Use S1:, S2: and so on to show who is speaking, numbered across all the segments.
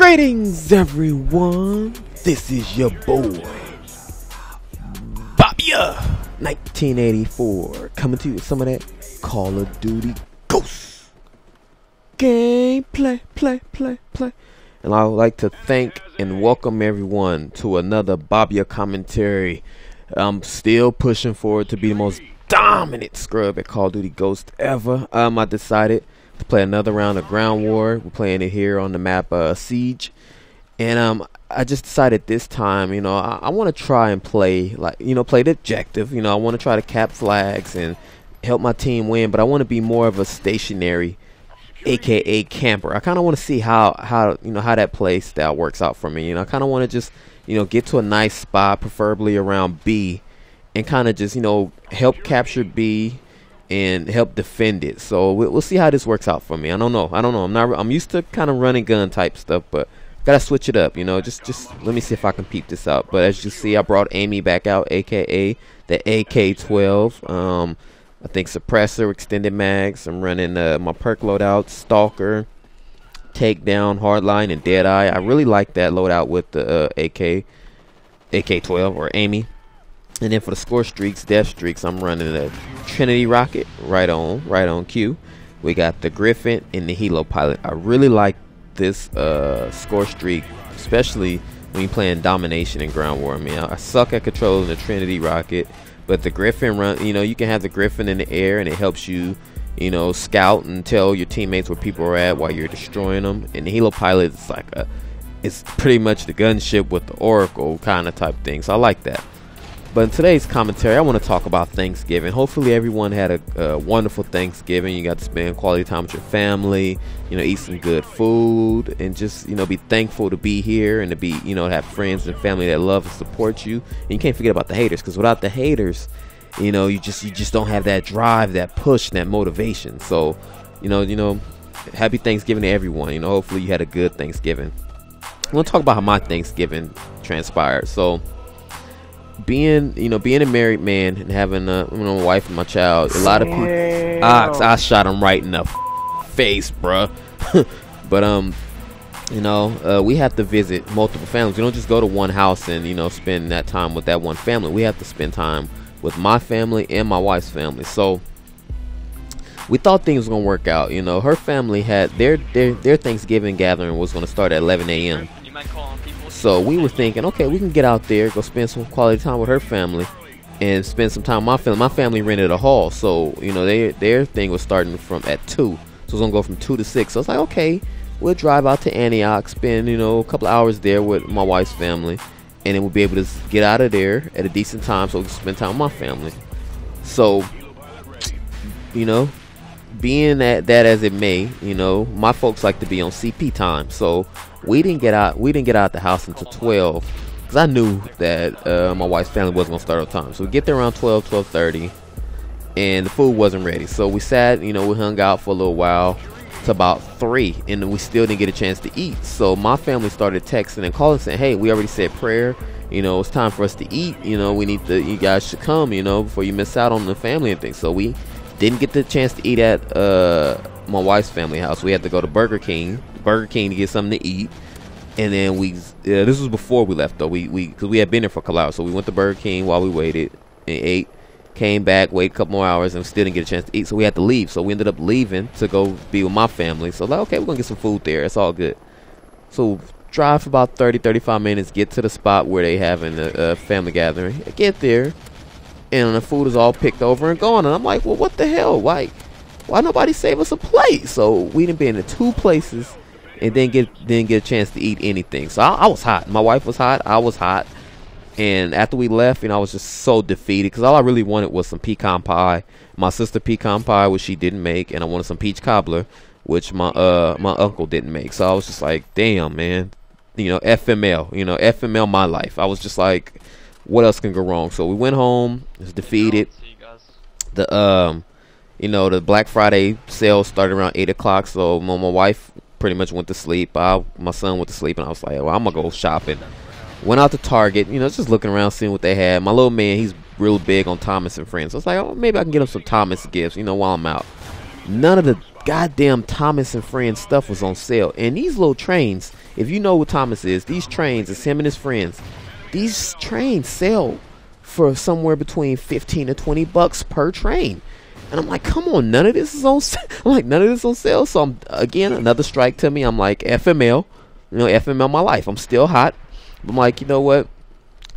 S1: Greetings, everyone. This is your boy, Bobbya1984, coming to you with some of that Call of Duty Ghosts gameplay, play. And I would like to thank and welcome everyone to another Bobbya commentary. I'm still pushing forward to be the most dominant scrub at Call of Duty Ghosts ever. I decided to play another round of Ground War. We're playing it here on the map Siege, and I just decided this time, I want to try and play play the objective. I want to try to cap flags and help my team win, but I want to be more of a stationary, aka camper. I kind of want to see how that play style works out for me. I kind of want to just get to a nice spot, preferably around B, and kind of just help capture B and help defend it. So we'll see how this works out for me. I don't know. I'm used to kind of running gun type stuff, but gotta switch it up. Just let me see if I can peep this out. But as you see, I brought Amy back out, aka the AK-12. I think suppressor, extended mags. I'm running my perk loadout, stalker, takedown, hardline, and deadeye. I really like that loadout with the AK-12 or Amy. And then for the score streaks, death streaks, I'm running a Trinity rocket, right on cue. We got the Griffin and the Helo pilot. I really like this score streak, especially when you're playing domination and ground war. I mean, I suck at controlling the Trinity rocket, but the Griffin you can have the Griffin in the air, and it helps you, scout and tell your teammates where people are at while you're destroying them. And the Helo pilot is it's pretty much the gunship with the Oracle kind of type thing. So I like that. But in today's commentary, I want to talk about Thanksgiving. Hopefully everyone had a wonderful Thanksgiving. You got to spend quality time with your family, eat some good food, and just, be thankful to be here and to be, have friends and family that love and support you. And you can't forget about the haters, because without the haters, you just don't have that drive, that push, that motivation. So, happy Thanksgiving to everyone. Hopefully you had a good Thanksgiving. I want to talk about how my Thanksgiving transpired. So, being a married man and having a wife and my child, a lot of people, I shot him right in the face, bruh. But we have to visit multiple families. We don't just go to one house and spend that time with that one family. We have to spend time with my family and my wife's family. So we thought things were gonna work out. Her family had their Thanksgiving gathering was gonna start at 11 a.m. So we were thinking, okay, we can get out there, go spend some quality time with her family, and spend some time with my family. My family rented a hall, so their thing was starting from at 2, so it's gonna go from 2 to 6. So it's like, okay, we'll drive out to Antioch, spend a couple of hours there with my wife's family, and then we'll be able to get out of there at a decent time, so we can spend time with my family. So being that as it may, my folks like to be on CP time, so we didn't get out the house until 12, because I knew that my wife's family wasn't gonna start on time. So we get there around 12:30, and the food wasn't ready. So we sat, we hung out for a little while to about 3, and we still didn't get a chance to eat. So my family started texting and calling, saying, "Hey, we already said prayer. It's time for us to eat. We need to. You guys should come. before you miss out on the family and things." So we didn't get the chance to eat at my wife's family house. We had to go to Burger King to get something to eat, and then this was before we left though. Because we had been there for a couple hours, so we went to Burger King while we waited and ate. Came back, waited a couple more hours, and still didn't get a chance to eat. So we had to leave. So we ended up leaving to go be with my family. So okay, we're gonna get some food there. It's all good. So drive for about 30-35 minutes, get to the spot where they having a family gathering. I get there, and the food is all picked over and gone. And I'm like, well, what the hell? Why nobody save us a plate? So we didn't be in the 2 places and didn't get a chance to eat anything. So I was hot. My wife was hot. I was hot. And after we left, I was just so defeated, because all I really wanted was some pecan pie. My sister pecan pie, which she didn't make, and I wanted some peach cobbler, which my uncle didn't make. So I was just like, damn, man, FML, FML my life. I was just like, what else can go wrong? So we went home, was defeated. The Black Friday sale started around 8 o'clock. So my wife pretty much went to sleep. My son went to sleep, and I was like, well, I'm gonna go shopping. Went out to Target, just looking around, seeing what they had. My little man, he's real big on Thomas and Friends. So I was like, oh, maybe I can get him some Thomas gifts, while I'm out. none of the goddamn Thomas and Friends stuff was on sale. And these little trains, if you know what Thomas is, these trains, it's him and his friends. These trains sell for somewhere between 15 to 20 bucks per train. And I'm like, come on, none of this is on sale. I'm like, none of this is on sale. So I'm, again, another strike to me. I'm like, FML, you know, FML my life. I'm still hot. I'm like, you know what?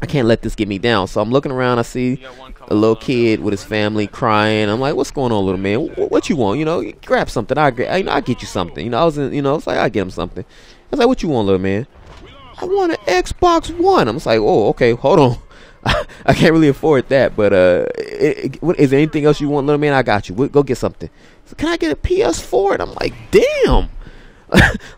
S1: I can't let this get me down. So I'm looking around. I see a little kid with his family crying. I'm like, what's going on, little man? What you want? You know, grab something. I'll get you something. You know, I was in, you know, it's like, I'll get him something. I was like, what you want, little man? I want an Xbox One. I'm just like, oh, okay, hold on. I can't really afford that, but is there anything else you want, little man? I got you. Go get something. So, can I get a PS4? And I'm like, damn.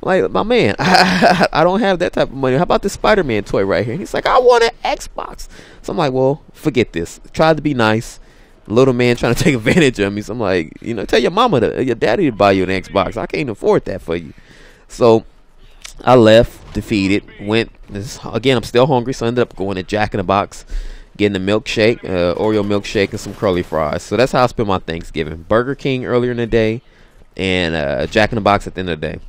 S1: Like, my man, I don't have that type of money. How about this Spider-Man toy right here? And he's like, I want an Xbox. So I'm like, well, forget this. Tried to be nice. Little man trying to take advantage of me. So I'm like, you know, tell your mama, your daddy to buy you an Xbox. I can't afford that for you. So I left, defeated, went. Again, I'm still hungry, so I ended up going to Jack in the Box, getting a milkshake, Oreo milkshake, and some curly fries. So that's how I spent my Thanksgiving. Burger King earlier in the day, and Jack in the Box at the end of the day.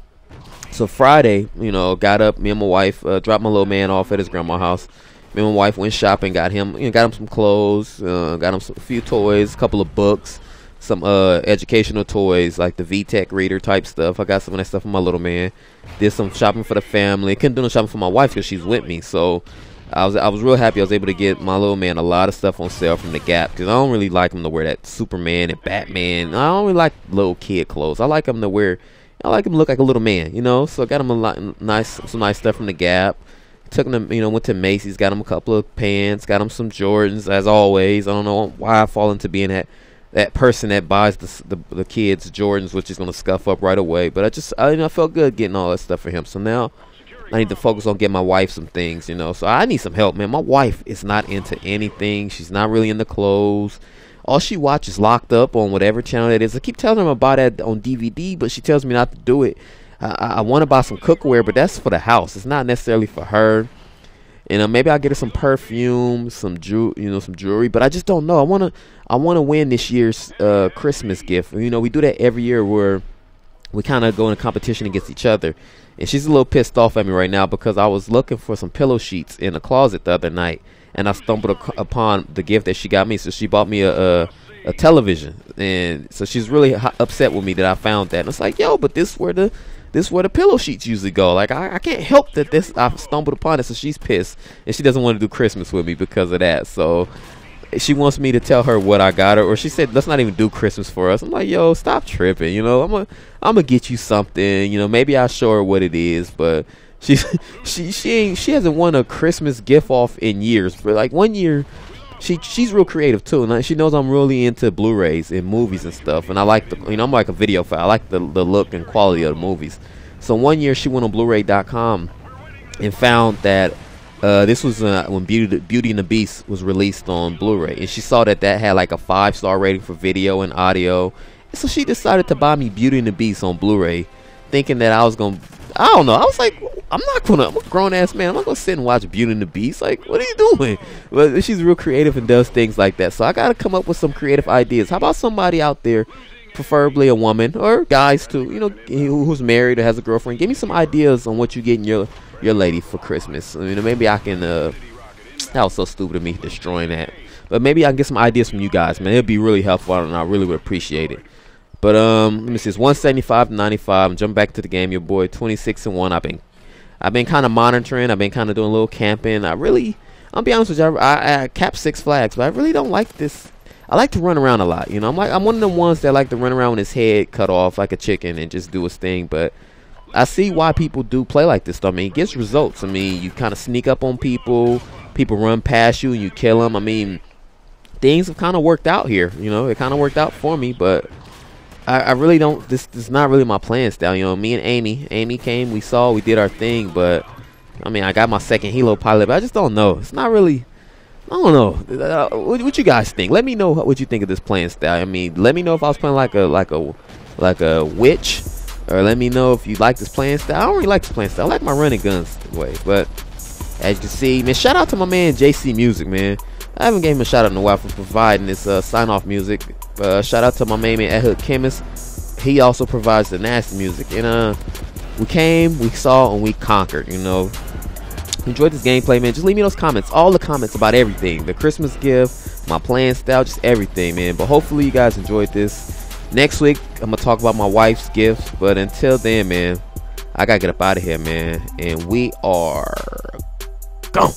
S1: So Friday, you know, got up, me and my wife, dropped my little man off at his grandma's house. Me and my wife went shopping, got him some clothes, got him a few toys, a couple of books, some educational toys like the VTech reader type stuff. I got some of that stuff for my little man. Did some shopping for the family. Couldn't do no shopping for my wife because she's with me. So I was real happy I was able to get my little man a lot of stuff on sale from the Gap, because I don't really like him to wear that Superman and Batman. I don't really like little kid clothes. I like him to wear. I like him to look like a little man, you know. So I got him some nice stuff from the Gap. Took him to, you know, went to Macy's, got him a couple of pants, got him some Jordans, as always. I don't know why I fall into being that person that buys the kids Jordans, which is gonna scuff up right away. But I felt good getting all that stuff for him. So now I need to focus on getting my wife some things, you know. So I need some help, man. My wife is not into anything. She's not really into clothes. All she watches Locked Up on whatever channel that is. I keep telling her about that on DVD, but she tells me not to do it. I want to buy some cookware, but that's for the house. It's not necessarily for her. And maybe I'll get her some perfume, some jewelry. But I just don't know. I want to win this year's Christmas gift. You know, we do that every year where we kind of go in a competition against each other. And she's a little pissed off at me right now because I was looking for some pillow sheets in the closet the other night, and I stumbled upon the gift that she got me. So she bought me a television, and so she's really upset with me that I found that. And it's like, yo, but this where the pillow sheets usually go. Like, I can't help that I stumbled upon it. So she's pissed, and she doesn't want to do Christmas with me because of that. So she wants me to tell her what I got her, or she said, let's not even do Christmas for us. I'm like, yo, stop tripping. You know, I'm gonna get you something. You know, maybe I'll show her what it is, but she hasn't won a Christmas gift off in years. But like 1 year, she's real creative too, and she knows I'm really into Blu-rays and movies and stuff. And I like I'm like a video file. I like the look and quality of the movies. So 1 year she went on Blu-ray.com and found that this was when Beauty and the Beast was released on Blu-ray, and she saw that had like a 5-star rating for video and audio. So she decided to buy me Beauty and the Beast on Blu-ray, thinking that I was gonna. I don't know. I was like, I'm a grown ass man. I'm not gonna sit and watch Beauty and the Beast. Like, what are you doing? But she's real creative and does things like that. So I gotta come up with some creative ideas. How about somebody out there, preferably a woman or guys too, you know, who's married or has a girlfriend? Give me some ideas on what you getting your lady for Christmas. I mean, maybe I can. That was so stupid of me destroying that. But maybe I can get some ideas from you guys, man. It'd be really helpful, and I really would appreciate it. But let me see, it's 175 to 95. I'm jumping back to the game. Your boy 26-1. I've been kind of monitoring. I've been kind of doing a little camping. I'll be honest with you. I capped 6 flags, but I really don't like this. I like to run around a lot. You know, I'm one of the ones that like to run around with his head cut off like a chicken and just do his thing. But I see why people do play like this. I mean, it gets results. I mean, you kind of sneak up on people. People run past you and you kill them. I mean, things have kind of worked out here. You know, it kind of worked out for me, but I really don't. This is not really my playing style. You know, me and Amy came. We did our thing. But I mean, I got my second Halo pilot. But I just don't know. It's not really. I don't know. What you guys think? Let me know what you think of this playing style. I mean, let me know if I was playing like a witch, or let me know if you like this playing style. I don't really like this playing style. I like my running guns way. But as you can see, man, shout out to my man JC Music, man. I haven't gave him a shout out in a while for providing this sign off music. Shout out to my main man Ed Hood Chemist he also provides the nasty music. And we came, we saw, and we conquered. You know, enjoyed this gameplay, man. Just leave me those comments, all the comments about everything, the Christmas gift, my playing style, just everything, man. But hopefully you guys enjoyed this. Next week I'm gonna talk about my wife's gift, but until then, man, I gotta get up out of here, man. And we are gone.